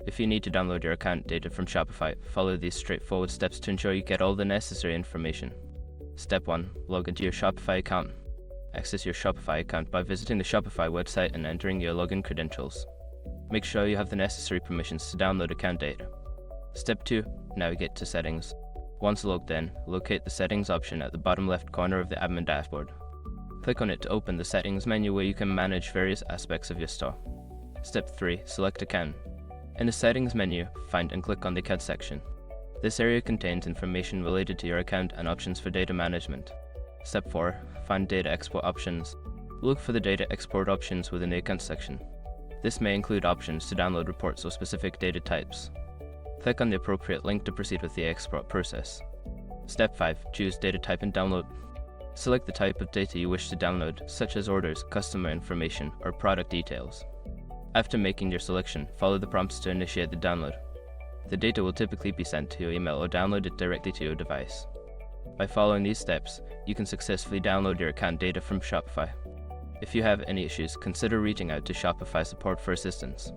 If you need to download your account data from Shopify, follow these straightforward steps to ensure you get all the necessary information. Step 1. Log into your Shopify account. Access your Shopify account by visiting the Shopify website and entering your login credentials. Make sure you have the necessary permissions to download account data. Step 2. Navigate to Settings. Once logged in, locate the Settings option at the bottom left corner of the admin dashboard. Click on it to open the Settings menu where you can manage various aspects of your store. Step 3. Select Account. In the Settings menu, find and click on the Account section. This area contains information related to your account and options for data management. Step 4. Find Data Export options. Look for the Data Export options within the Account section. This may include options to download reports or specific data types. Click on the appropriate link to proceed with the export process. Step 5. Choose Data Type and Download. Select the type of data you wish to download, such as orders, customer information, or product details. After making your selection, follow the prompts to initiate the download. The data will typically be sent to your email or downloaded directly to your device. By following these steps, you can successfully download your account data from Shopify. If you have any issues, consider reaching out to Shopify support for assistance.